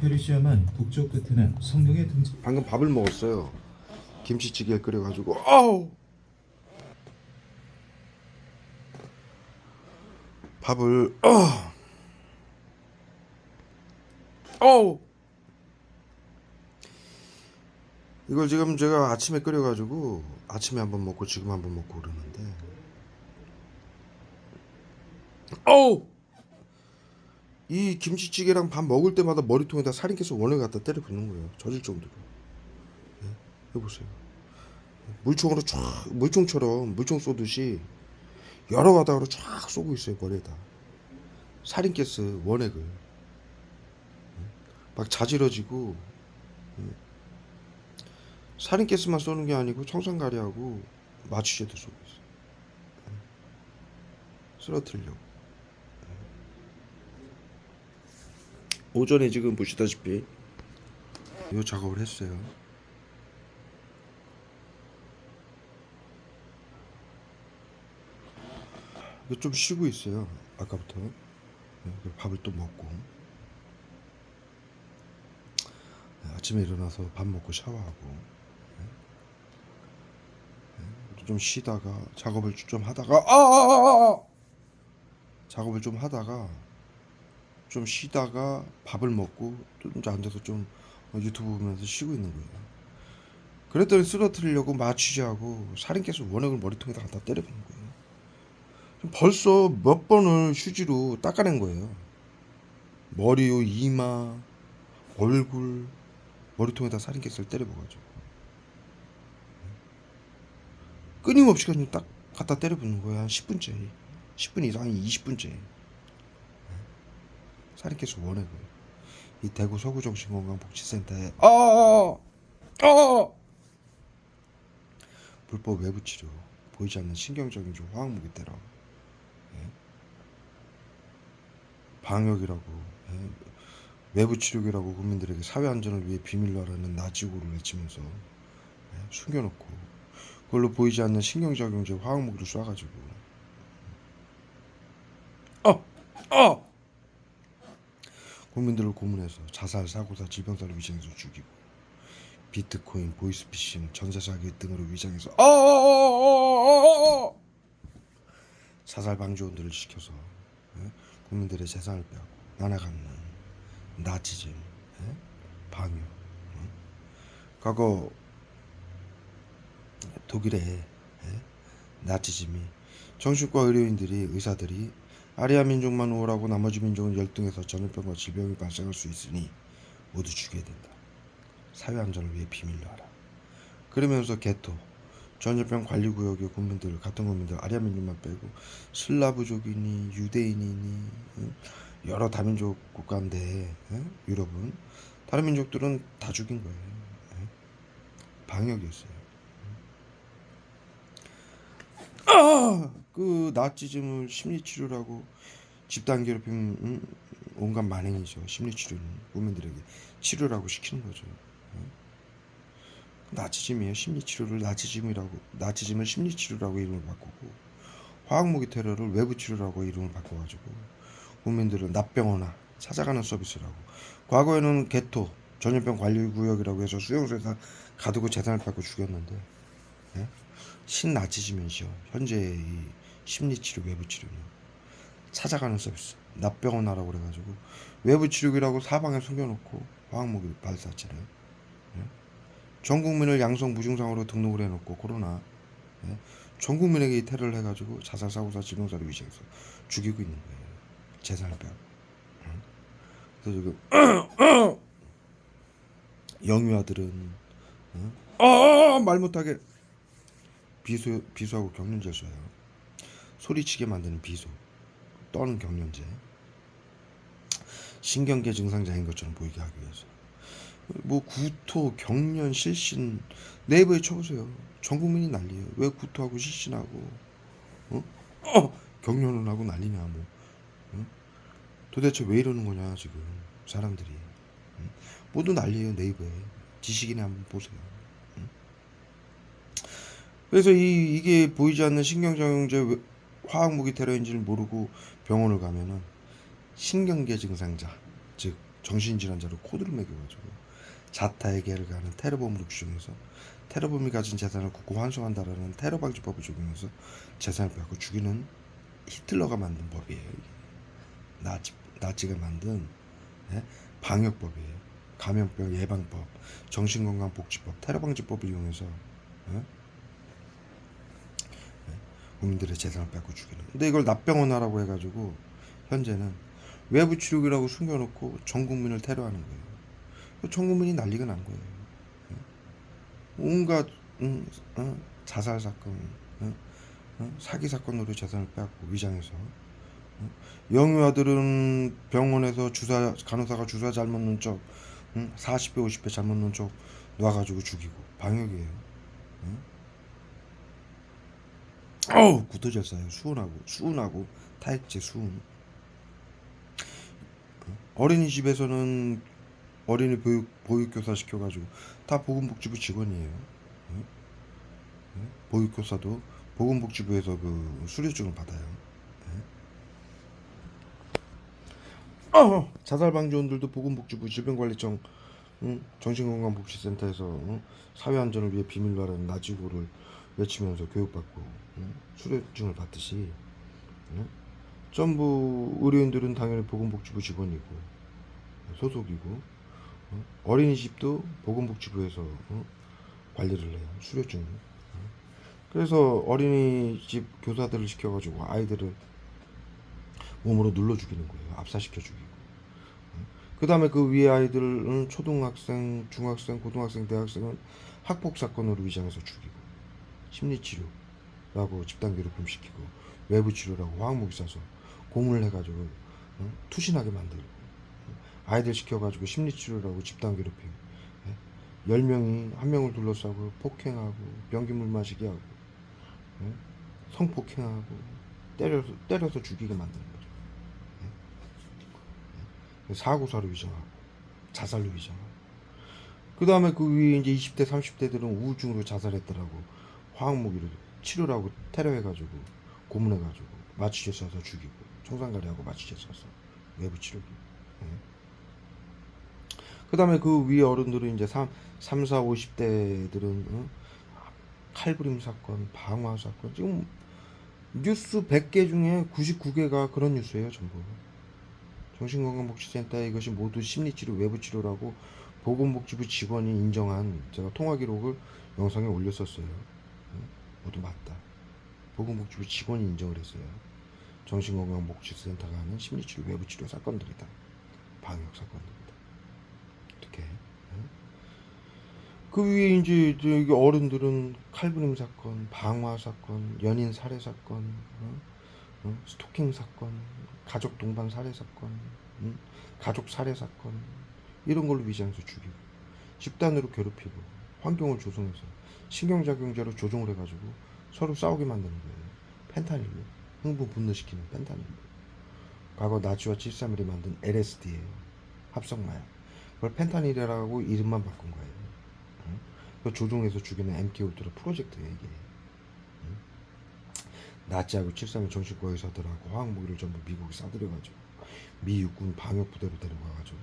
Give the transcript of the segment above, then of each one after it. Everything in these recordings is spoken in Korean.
페르시아만 북쪽 끝에는 성령의 등장. 방금 밥을 먹었어요. 김치찌개를 끓여가지고 아우 밥을 어우 이걸 지금 제가 아침에 끓여가지고 아침에 한번 먹고 지금 한번 먹고 그러는데 어우 이 김치찌개랑 밥 먹을 때마다 머리통에다 살인캐서 원을 갖다 때려 붓는 거예요. 젖을 정도로. 네, 해보세요. 물총으로 쫙 물총처럼 물총 쏘듯이 여러 가닥으로 쫙 쏘고 있어요. 머리에다 살인캐스 원액을 막 자지러지고 살인캐스만 쏘는 게 아니고 청산가리하고 마취제도 쏘고 있어요. 쓰러뜨리려고. 오전에 지금 보시다시피 이 작업을 했어요. 좀 쉬고 있어요. 아까부터. 밥을 또 먹고 아침에 일어나서 밥 먹고 샤워하고 좀 쉬다가 작업을 좀 하다가 작업을 좀 하다가 좀 쉬다가 밥을 먹고 또 이제 앉아서 좀 유튜브 보면서 쉬고 있는 거예요. 그랬더니 쓰러뜨리려고 마취제하고 살인캐스 원액을 머리통에다 갖다 때려보는 거예요. 벌써 몇 번을 휴지로 닦아낸 거예요. 머리요, 이마, 얼굴, 머리통에다 살인캐스를 때려봐가지고 끊임없이 그냥 딱 갖다 때려붓는 거야. 한 10분째 10분 이상 20분째 살인캐스 원액을 이 대구 서구정신건강복지센터에 불법 외부치료 보이지 않는 신경적인 좀 화학무기 테러 방역이라고 외부치료기라고 국민들에게 사회안전을 위해 비밀로 하라는 나치구를 외치면서 숨겨놓고 그걸로 보이지 않는 신경작용제 화학무기를 쏴가지고 국민들을 고문해서 자살, 사고사, 질병사를 위장해서 죽이고 비트코인, 보이스피싱, 전세사기 등으로 위장해서 자살 방지원들을 시켜서 국민들의 재산을 빼앗고 나눠갖는 나치즘, 방역. 과거 독일의 나치즘이 정신과 의료인들이 의사들이 아리아 민족만 우월하고 나머지 민족은 열등해서 전염병과 질병이 발생할 수 있으니 모두 죽여야 된다. 사회안전을 위해 비밀로 하라. 그러면서 게토, 전염병 관리구역의 국민들, 같은 국민들, 아리아 민족만 빼고 슬라브족이니 유대인이니 여러 다민족 국가인데 유럽은 다른 민족들은 다 죽인 거예요. 방역이었어요. 그 나치즘을 심리치료라고 집단 괴롭힘 온갖 만행이죠. 심리치료는 국민들에게 치료라고 시키는 거죠. 나치즘이에요. 심리치료를 나치즘을 심리치료라고 이름을 바꾸고 화학무기 테러를 외부치료라고 이름을 바꿔가지고 국민들을 납병원화 찾아가는 서비스라고. 과거에는 게토 전염병 관리구역이라고 해서 수용소에서 가두고 재산을 뺏고 죽였는데 신나치즘이죠. 현재 이 심리치료 외부치료는 찾아가는 서비스 납병원화라고 그래가지고 외부치료기라고 사방에 숨겨놓고 화학무기 발사체를 전 국민을 양성 무증상으로 등록을 해놓고 코로나 전 국민에게 이 테러를 해가지고 자살 사고사 질병사를 위시해서 죽이고 있는 거예요. 재산을 빼고. 그래서 지금 영유아들은 말 못하게 비수하고 경련제 쏴요. 소리치게 만드는 비수, 떠는 경련제. 신경계 증상자인 것처럼 보이게 하기 위해서. 뭐 구토, 경련, 실신 네이버에 쳐보세요. 전 국민이 난리예요. 왜 구토하고 실신하고 경련을 하고 난리냐 뭐. 도대체 왜 이러는 거냐 지금 사람들이. 모두 난리예요. 네이버에 지식인에 한번 보세요. 그래서 이게 보이지 않는 신경작용제 화학무기 테러인지를 모르고 병원을 가면은 신경계 증상자, 즉 정신질환자로 코드를 매겨가지고 자타의 계를 가하는 테러범으로 규정해서 테러범이 가진 재산을 국고 환수한다라는 테러방지법을 적용해서 재산을 빼앗고 죽이는 히틀러가 만든 법이에요. 이게. 나치가 만든 방역법이에요. 감염병 예방법, 정신건강복지법, 테러방지법을 이용해서 국민들의 재산을 뺏고 죽이는. 근데 이걸 납병원화라고 해가지고 현재는 외부 치료기라고 숨겨놓고 전 국민을 테러하는 거예요. 전 국민이 난리가 난 거예요. 온갖 자살 사건, 사기 사건으로 재산을 빼앗고 위장해서 영유 아들은 병원에서 간호사가 주사 잘못 놓은 척 40배 50배 잘못 놓은 척 놔가지고 죽이고 방역이에요. 구토절 싸요. 수은하고 타액제 수은. 어린이집에서는 어린이 보육교사 시켜가지고 다 보건복지부 직원이에요. 보육교사도 보건복지부에서 그 수료증을 받아요. 자살방지원들도 보건복지부 질병관리청 정신건강복지센터에서 사회안전을 위해 비밀로 하라는 나치구를 외치면서 교육받고 수료증을 받듯이 전부 의료인들은 당연히 보건복지부 직원이고 소속이고 어린이집도 보건복지부에서 관리를 해요. 수료증. 그래서 어린이집 교사들을 시켜가지고 아이들을 몸으로 눌러 죽이는 거예요. 압사시켜 죽이고. 그 다음에 그 위에 아이들은 초등학생, 중학생, 고등학생, 대학생은 학폭 사건으로 위장해서 죽이고 심리치료라고 집단괴롭힘 시키고 외부치료라고 화학무기 쏴서 고문을 해가지고 투신하게 만들고 아이들 시켜가지고 심리치료라고 집단괴롭힘 10명이 한 명을 둘러싸고 폭행하고 변기물 마시게 하고 성폭행하고 때려서 죽이게 만드는 거죠. 사고사로 위장하고 자살로 위장하고 그 다음에 그 위에 이제 20대 30대들은 우울증으로 자살했더라고. 화학무기로 치료라고 테러해가지고 고문해가지고 마취제 쏴서 죽이고 청산가리하고 마취제 쏴서 외부 치료기. 그 다음에 그 위에 어른들은 이제 3, 4, 50대들은 칼부림 사건, 방화 사건. 지금 뉴스 100개 중에 99개가 그런 뉴스예요. 전부. 정신건강복지센터에 이것이 모두 심리치료, 외부치료라고 보건복지부 직원이 인정한 제가 통화기록을 영상에 올렸었어요. 모두 맞다. 보건복지부 직원이 인정을 했어요. 정신건강복지센터가 하는 심리치료, 외부치료 사건들이다. 방역 사건들이다. 어떻게? 그 위에 이제 여기 어른들은 칼부림 사건, 방화 사건, 연인 살해 사건, 스토킹 사건, 가족 동반 살해 사건, 가족 살해 사건 이런 걸로 위장해서 죽이고 집단으로 괴롭히고 환경을 조성해서 신경작용제로 조종을 해가지고 서로 싸우게 만드는 거예요. 펜타닐로 흥분 분노시키는 펜타닐로. 과거 나치와 731이 만든 LSD예요. 합성마약. 그걸 펜타닐이라고 이름만 바꾼 거예요. 그 조종해서 죽이는 MK 울트라 프로젝트예요 이게. 나치하고 731 정신과 의사들하고 화학무기를 전부 미국에 싸들여가지고 미 육군 방역부대로 데려가가지고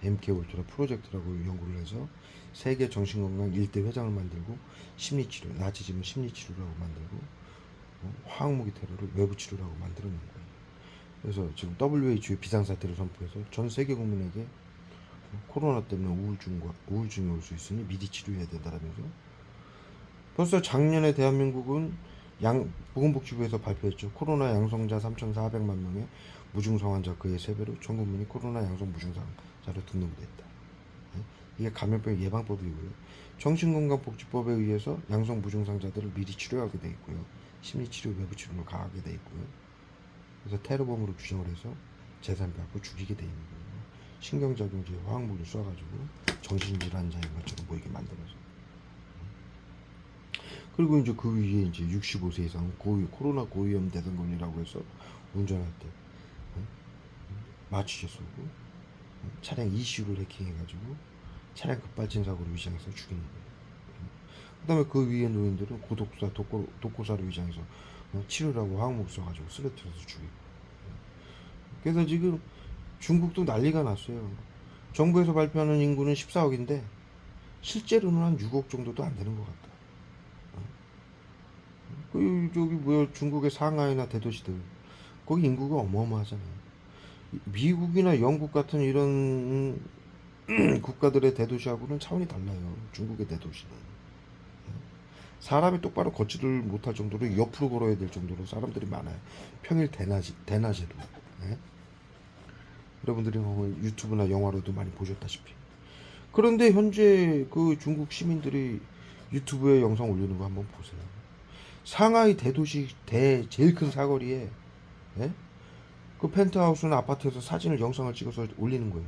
MK 울트라 프로젝트라고 연구를 해서 세계 정신건강 1대 회장을 만들고 심리치료, 나치즘을 심리치료라고 만들고 화학무기 테러를 외부치료라고 만들어낸 거예요. 그래서 지금 WHO의 비상사태를 선포해서 전 세계 국민에게 코로나 때문에 우울증이 올 수 있으니 미리 치료해야 된다라면서 벌써 작년에 대한민국은 보건복지부에서 발표했죠. 코로나 양성자 3,400만 명의 무증상 환자 그의 3배로 전 국민이 코로나 양성 무증상자로 등록이 됐다. 이게 감염병 예방법이고요. 정신건강복지법에 의해서 양성 무증상자들을 미리 치료하게 돼 있고요. 심리치료, 외부치료를 가하게 돼 있고요. 그래서 테러범으로 규정을 해서 재산 빼앗고 죽이게 돼 있는 거예요. 신경작용제 화학물을 쏴가지고 정신질환자인 것처럼 보이게 만들어서. 그리고 이제 그 위에 이제 65세 이상 코로나 고위험 대상군이라고 해서 운전할 때 마취제 쏘고 차량 ECU를 해킹해가지고 차량 급발진 사고로 위장해서 죽이는 거예요. 그 다음에 그 위에 노인들은 독고사로 위장해서 치료라고 화학물 쏴가지고 쓰러뜨려서 죽이고. 그래서 지금 중국도 난리가 났어요. 정부에서 발표하는 인구는 14억인데 실제로는 한 6억 정도도 안 되는 것 같다. 그 저기 뭐야 중국의 상하이나 대도시들 거기 인구가 어마어마하잖아요. 미국이나 영국 같은 이런 국가들의 대도시하고는 차원이 달라요. 중국의 대도시는 사람이 똑바로 걷지를 못할 정도로 옆으로 걸어야 될 정도로 사람들이 많아요. 평일 대낮에도. 예? 여러분들이 유튜브나 영화로도 많이 보셨다시피. 그런데 현재 그 중국 시민들이 유튜브에 영상 올리는 거 한번 보세요. 상하이 대도시 제일 큰 사거리에 예? 그 펜트하우스나 아파트에서 사진을 영상을 찍어서 올리는 거예요.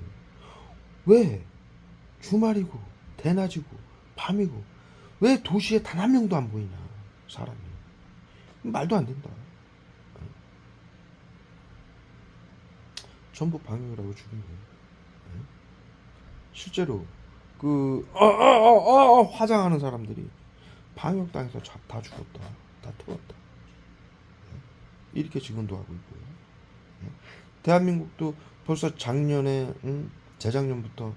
왜? 주말이고 대낮이고 밤이고 왜 도시에 단 한 명도 안 보이냐 사람이. 말도 안 된다. 전부 방역이라고 죽인 거예요. 실제로 그 화장하는 사람들이 방역당해서 다 죽었다, 다 터졌다. 이렇게 지금도 하고 있고요. 대한민국도 벌써 작년에 재작년부터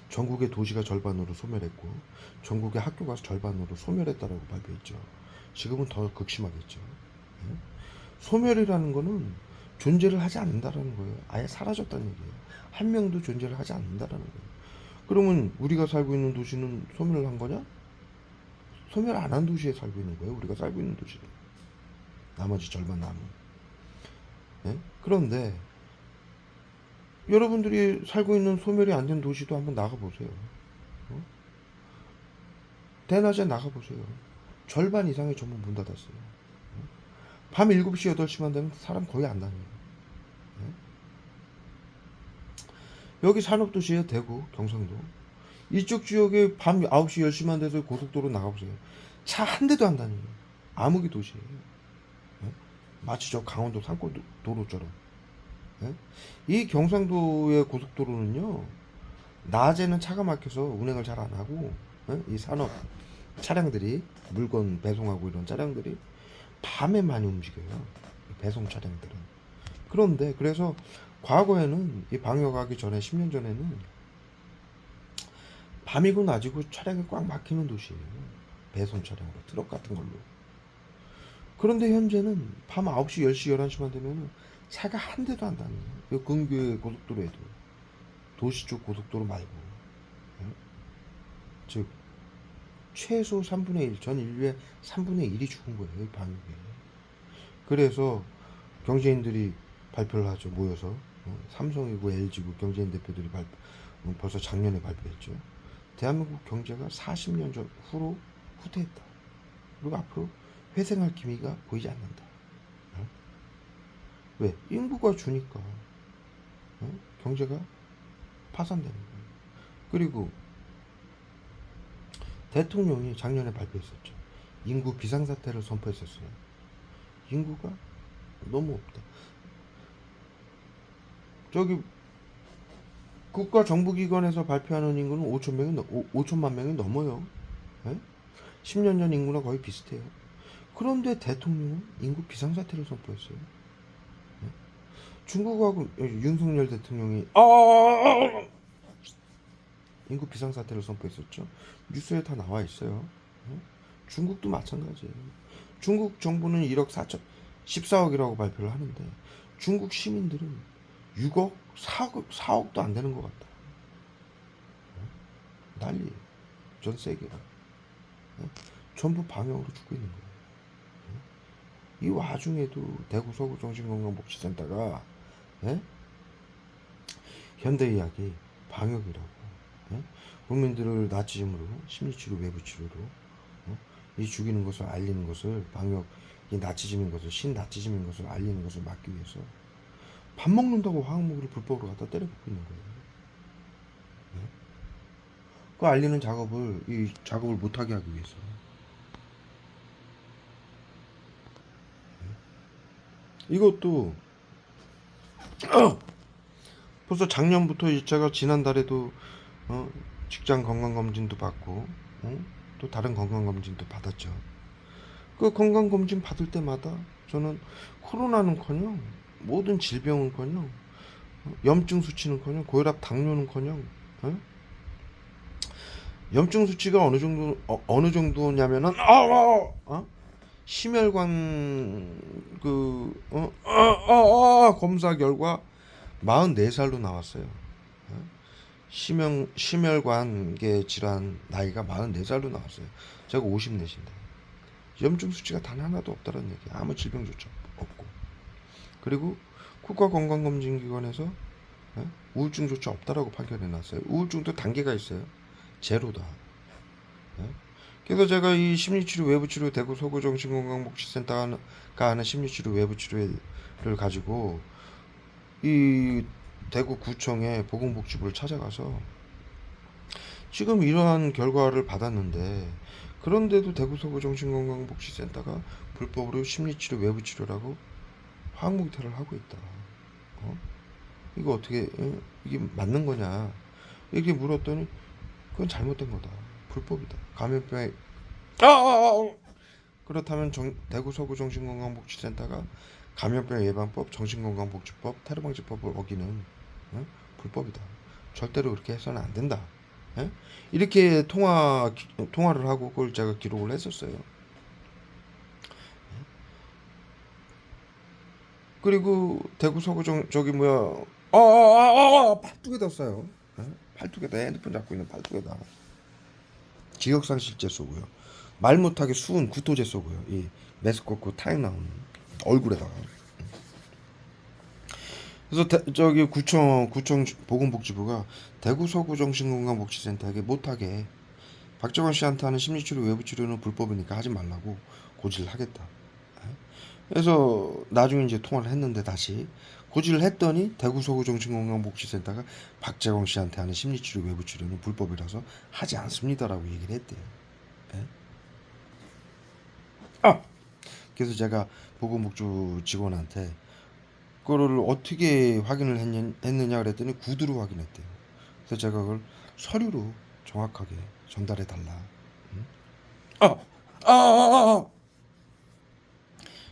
전국의 도시가 절반으로 소멸했고 전국의 학교가 절반으로 소멸했다라고 발표했죠. 지금은 더 극심하겠죠. 소멸이라는 거는 존재를 하지 않는다라는 거예요. 아예 사라졌다는 얘기예요. 한 명도 존재를 하지 않는다라는 거예요. 그러면 우리가 살고 있는 도시는 소멸을 한 거냐? 소멸 안 한 도시에 살고 있는 거예요. 우리가 살고 있는 도시는. 나머지 절반 남은. 예? 그런데 여러분들이 살고 있는 소멸이 안 된 도시도 한번 나가보세요. 대낮에 나가보세요. 절반 이상이 전부 문 닫았어요. 밤 7시, 8시만 되면 사람 거의 안 다녀요. 여기 산업도시에 대구, 경상도. 이쪽 지역에 밤 9시, 10시만 돼서 고속도로 나가보세요. 차 한 대도 안 다녀요. 암흑이 도시예요. 마치 저 강원도 산골도로처럼. 이 경상도의 고속도로는요, 낮에는 차가 막혀서 운행을 잘 안 하고, 이 산업 차량들이, 물건 배송하고 이런 차량들이 밤에 많이 움직여요. 배송 차량들은. 그런데, 그래서 과거에는 이 방역하기 전에, 10년 전에는 밤이고 낮이고 차량이 꽉 막히는 도시예요. 배송 차량으로, 트럭 같은 걸로. 그런데 현재는 밤 9시, 10시, 11시만 되면 차가 한 대도 안 다녀요. 근교의 고속도로에도. 도시 쪽 고속도로 말고. 즉, 최소 3분의 1, 전 인류의 3분의 1이 죽은 거예요. 이 방역에. 그래서 경제인들이 발표를 하죠. 모여서. 삼성이고 LG고 경제인 대표들이 벌써 작년에 발표했죠. 대한민국 경제가 40년 전 후로 후퇴했다. 그리고 앞으로 회생할 기미가 보이지 않는다. 왜? 인구가 주니까 경제가 파산되는 거예요. 그리고 대통령이 작년에 발표했었죠. 인구 비상사태를 선포했었어요. 인구가 너무 없다. 저기 국가 정부기관에서 발표하는 인구는 5천만 명이 넘어요. 10년 전 인구랑 거의 비슷해요. 그런데 대통령은 인구 비상사태를 선포했어요. 중국하고 윤석열 대통령이 인구 비상사태를 선포했었죠. 뉴스에 다 나와 있어요. 중국도 마찬가지예요. 중국 정부는 1억 4천 14억이라고 발표를 하는데 중국 시민들은 6억 4억도 안 되는 것 같다. 난리예요. 전 세계가. 전부 방역으로 죽고 있는 거예요. 이 와중에도 대구 서구 정신건강복지센터가 현대의학이 방역이라고 국민들을 나치즘으로 심리치료 외부치료로 이 죽이는 것을 알리는 것을 방역 이 나치즘인 것을 신나치즘인 것을 알리는 것을 막기 위해서 밥 먹는다고 화학무기를 불법으로 갖다 때려붓고 있는 거예요. 그 알리는 이 작업을 못하게 하기 위해서. 이것도 벌써 작년부터 제가 지난달에도 직장 건강검진도 받고 또 다른 건강검진도 받았죠. 그 건강검진 받을 때마다 저는 코로나는커녕 모든 질병은커녕 염증 수치는커녕 고혈압, 당뇨는커녕 염증 수치가 어느 정도냐면은 심혈관 검사 결과 44살로 나왔어요. 심혈관계 질환 나이가 44살로 나왔어요. 제가 54인데 염증 수치가 단 하나도 없다는 얘기야. 아무 질병조차 없고. 그리고 국가건강검진기관에서 우울증조차 없다라고 판결해놨어요. 우울증도 단계가 있어요. 제로다. 그래서 제가 이 심리치료 외부치료 대구 서구정신건강복지센터가 하는 심리치료 외부치료를 가지고 이 대구구청의 보건복지부를 찾아가서 지금 이러한 결과를 받았는데, 그런데도 대구 서구정신건강복지센터가 불법으로 심리치료 외부치료라고 화학무기태를 하고 있다. 이거 어떻게 이게 맞는 거냐 이렇게 물었더니 그건 잘못된 거다. 불법이다. 감염병에 그렇다면 대구 서구정신건강복지센터가 감염병 예방법, 정신건강복지법, 테러방지법을 어기는 불법이다. 절대로 그렇게 해서는 안 된다. 이렇게 통화를 하고 그걸 제가 기록을 했었어요. 그리고 대구 서구정 저기 뭐야 팔뚝에다 써요. 팔뚝에다 핸드폰 잡고 있는 팔뚝에다 기억상실제 쏘고요. 말 못하게 수은 구토제 쏘고요. 이 메스코크 타임 나오는 얼굴에다가. 그래서 저기 구청 보건복지부가 대구 서구 정신건강복지센터에게 못하게 박정원 씨한테 하는 심리치료 외부치료는 불법이니까 하지 말라고 고지를 하겠다. 그래서 나중에 이제 통화를 했는데 다시 고지를 했더니 대구 서구 정신건강복지센터가 박재광 씨한테 하는 심리치료 외부치료는 불법이라서 하지 않습니다라고 얘기를 했대요. 그래서 제가 보건복지부 직원한테 그거를 어떻게 확인을 했느냐 그랬더니 구두로 확인했대요. 그래서 제가 그걸 서류로 정확하게 전달해 달라.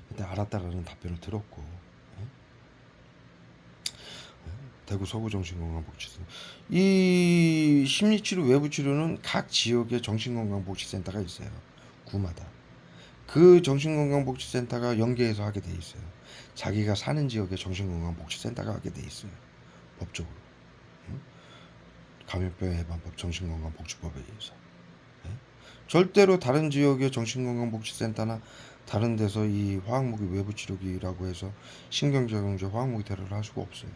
그때 알았다라는 답변을 들었고, 대구 서구정신건강복지센터 이 심리치료 외부치료는 각 지역의 정신건강복지센터가 있어요. 구마다 그 정신건강복지센터가 연계해서 하게 돼 있어요. 자기가 사는 지역의 정신건강복지센터가 하게 돼 있어요. 법적으로. 감염병 예방법, 정신건강복지법에 의해서. 절대로 다른 지역의 정신건강복지센터나 다른 데서 이 화학무기 외부치료기라고 해서 신경정제 화학무기 테러를 할 수가 없어요.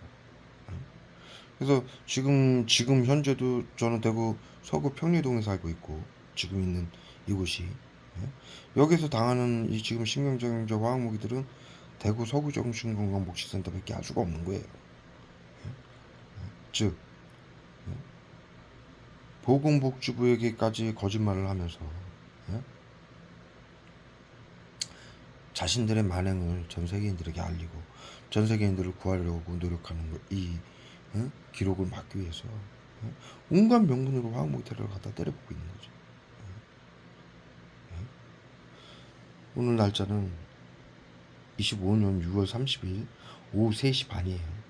그래서 지금 현재도 저는 대구 서구 평리동에 살고 있고 지금 있는 이곳이 여기서 당하는 이 지금 신경정제 화학무기들은 대구 서구 정신건강복지센터밖에 알 수가 없는 거예요. 즉 보건복지부에게까지 거짓말을 하면서 자신들의 만행을 전 세계인들에게 알리고 전 세계인들을 구하려고 노력하는 이 기록을 막기 위해서 온갖 명분으로 화학무기 테러를 갖다 때려붓고 있는 거죠. 오늘 날짜는 25년 6월 30일 오후 3시 반이에요.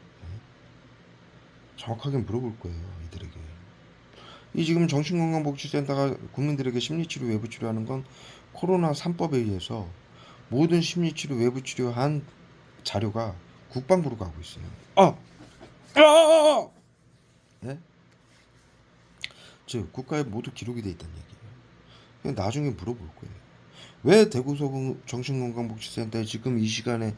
정확하게 물어볼 거예요, 이들에게. 이 지금 정신건강복지센터가 국민들에게 심리치료 외부치료하는 건 코로나 3법에 의해서 모든 심리치료 외부치료한 자료가 국방부로 가고 있어요. 네? 즉 국가에 모두 기록이 돼 있다는 얘기예요. 그냥 나중에 물어볼 거예요. 왜 대구 서구 정신건강복지센터에 지금 이 시간에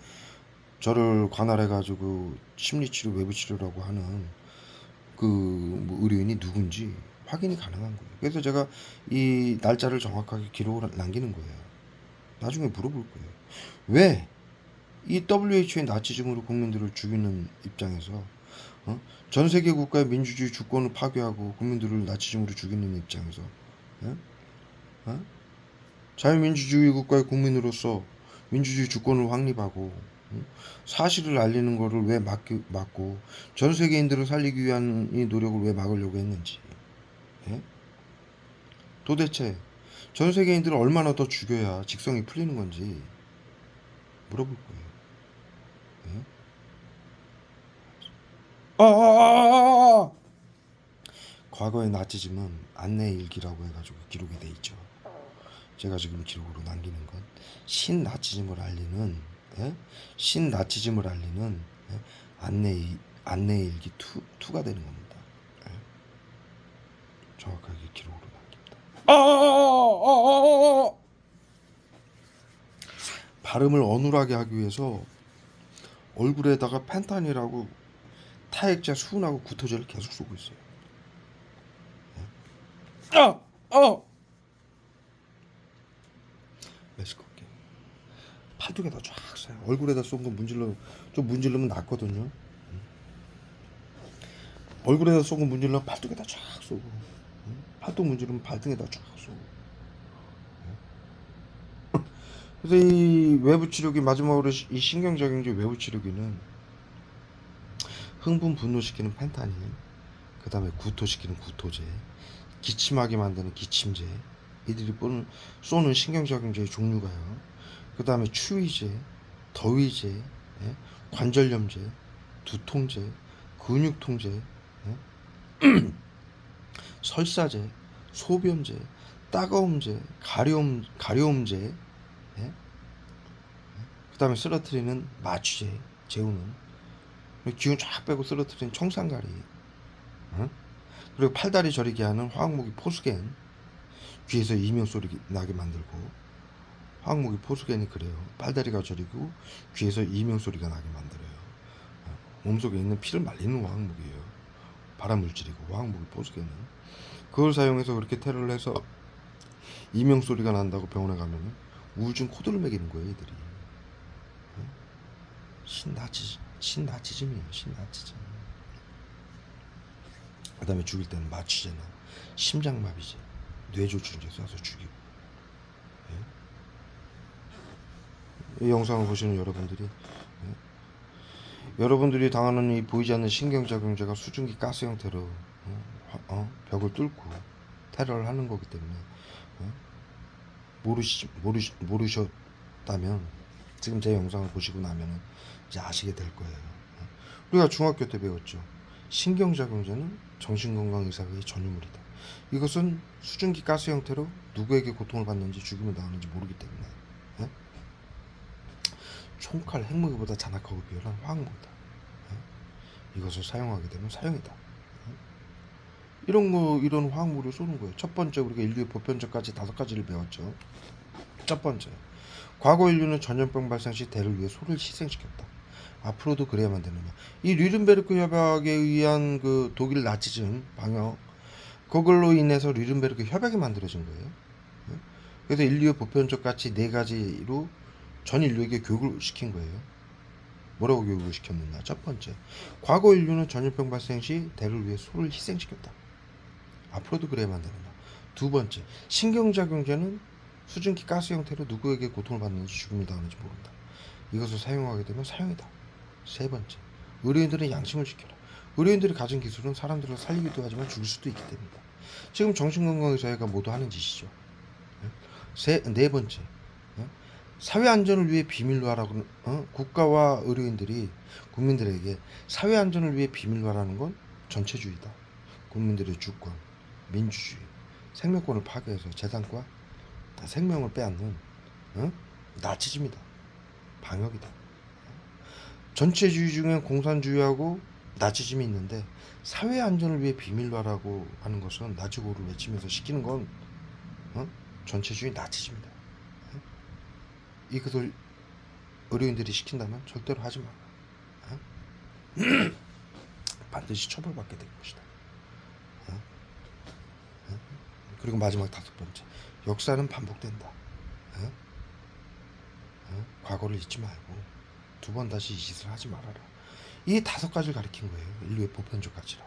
저를 관할해가지고 심리치료 외부치료라고 하는 뭐 의료인이 누군지 확인이 가능한 거예요. 그래서 제가 이 날짜를 정확하게 기록을 남기는 거예요. 나중에 물어볼 거예요. 왜 이 WHO의 나치즘으로 국민들을 죽이는 입장에서 전 세계 국가의 민주주의 주권을 파괴하고 국민들을 나치즘으로 죽이는 입장에서 자유민주주의 국가의 국민으로서 민주주의 주권을 확립하고 사실을 알리는 것을 왜 막고 전 세계인들을 살리기 위한 이 노력을 왜 막으려고 했는지, 도대체 전 세계인들을 얼마나 더 죽여야 직성이 풀리는 건지 물어볼 거예요. 과거의 나치즘은 안내의 일기라고 해가지고 기록이 돼 있죠. 제가 지금 기록으로 남기는 건 신나치즘을 알리는 신나치즘을 알리는 안내의 일기 2가 되는 겁니다. 정확하게 기록으로 남깁니다. 발음을 어눌하게 하기 위해서 얼굴에다가 펜탄이라고 타액제 수은하고 구토제를 계속 쏘고 있어요. 메스껍게 팔뚝에다 쫙 쏴요. 얼굴에다 쏜 거 좀 문질르면 낫거든요. 얼굴에다 쏜 거 문질르면 팔뚝에다 쫙 쏘고, 팔뚝 문지르면 발등에다 쫙 쏘고. 그래서 이 외부 치료기 마지막으로 이 신경작용제 외부 치료기는 흥분 분노시키는 펜타닐, 그 다음에 구토시키는 구토제, 기침하게 만드는 기침제, 이들이 쏘는 신경작용제의 종류가요. 그 다음에 추위제, 더위제, 관절염제, 두통제, 근육통제, 설사제, 소변제, 따가움제, 가려움제, 그 다음에 쓰러뜨리는 마취제, 재우는 기운 쫙 빼고 쓰러뜨리는 청산가리, 그리고 팔다리 저리게 하는 화학무기 포스겐, 귀에서 이명 소리 나게 만들고, 화학무기 포스겐이 그래요. 팔다리가 저리고 귀에서 이명 소리가 나게 만들어요. 몸속에 있는 피를 말리는 화학무기예요. 발암물질이고 화학무기 포스겐은 그걸 사용해서 그렇게 테러를 해서 이명 소리가 난다고 병원에 가면 우울증 코드를 매기는 거예요, 애들이. 신나치즘이에요, 신나치즘. 그 다음에 죽일 때는 마취제나 심장마비제, 뇌조출제 쏴서 죽이고. 이 영상을 보시는 여러분들이 당하는 이 보이지 않는 신경작용제가 수증기 가스 형태로 벽을 뚫고 테러를 하는 거기 때문에 모르셨다면 지금 제 영상을 보시고 나면은 이제 아시게 될 거예요. 우리가 중학교 때 배웠죠. 신경작용제는 정신건강의사회의 전유물이다. 이것은 수증기 가스 형태로 누구에게 고통을 받는지 죽음을 당하는지 모르기 때문에 총칼 핵무기보다 잔악하고 비열한 화학무기다. 이것을 사용하게 되면 사형이다. 이런 화학무기를 쏘는 거예요. 첫 번째 우리가 인류의 보편적까지 5가지를 배웠죠. 첫 번째, 과거 인류는 전염병 발생 시 대를 위해 소를 희생시켰다. 앞으로도 그래야만 되느냐. 이 뉘른베르크 협약에 의한 그 독일 나치즘 방역, 그걸로 인해서 뉘른베르크 협약이 만들어진 거예요. 그래서 인류의 보편적 가치 4가지로 전 인류에게 교육을 시킨 거예요. 뭐라고 교육을 시켰느냐. 첫 번째, 과거 인류는 전염병 발생 시 대를 위해 소를 희생시켰다. 앞으로도 그래야만 되느냐. 두 번째, 신경작용제는 수증기 가스 형태로 누구에게 고통을 받는지 죽음을 당하는지 모른다. 이것을 사용하게 되면 사형이다. 세 번째, 의료인들은 양심을 지켜라. 의료인들이 가진 기술은 사람들을 살리기도 하지만 죽일 수도 있기 때문이다. 지금 정신건강의사회가 모두 하는 짓이죠. 네 번째, 사회 안전을 위해 비밀로 하라고 국가와 의료인들이 국민들에게 사회 안전을 위해 비밀로 하라는 건 전체주의다. 국민들의 주권, 민주주의, 생명권을 파괴해서 재산과 생명을 빼앗는 나치즘이다. 방역이다. 전체주의 중에 공산주의하고 나치즘이 있는데 사회 안전을 위해 비밀로 하라고 하는 것은 나치고를 외치면서 시키는 건 전체주의 나치즘이다. 이것을 의료인들이 시킨다면 절대로 하지 마라. 반드시 처벌받게 될 것이다. 그리고 마지막 5번째, 역사는 반복된다. 과거를 잊지 말고 2번 다시 이 짓을 하지 말아라. 이 5가지를 가리킨 거예요. 인류의 보편적 가치라.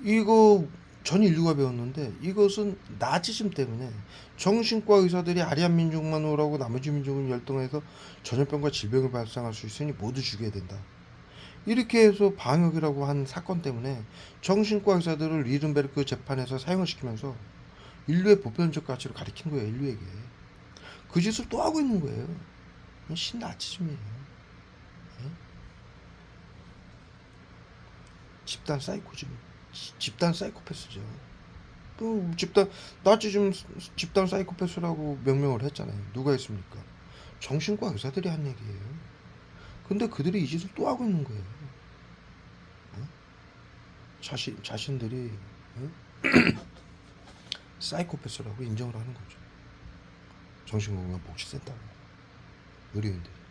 이거 전 인류가 배웠는데 이것은 나치즘 때문에 정신과 의사들이 아리안 민족만 오라고 나머지 민족은 열등해서 전염병과 질병을 발생할 수 있으니 모두 죽여야 된다. 이렇게 해서 방역이라고 한 사건 때문에 정신과 의사들을 리른베르크 재판에서 사형을 시키면서 인류의 보편적 가치를 가리킨 거예요. 인류에게. 그 짓을 또 하고 있는 거예요. 신나치즘이에요. 집단 사이코지. 집단 사이코패스죠. 또 나치즘 집단 사이코패스라고 명명을 했잖아요. 누가 했습니까? 정신과 의사들이 한 얘기예요. 근데 그들이 이 짓을 또 하고 있는 거예요. 어? 자신들이 사이코패스라고 인정을 하는 거죠. 정신건강복지센터 의료인들이.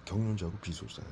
경륜자고 비속사야.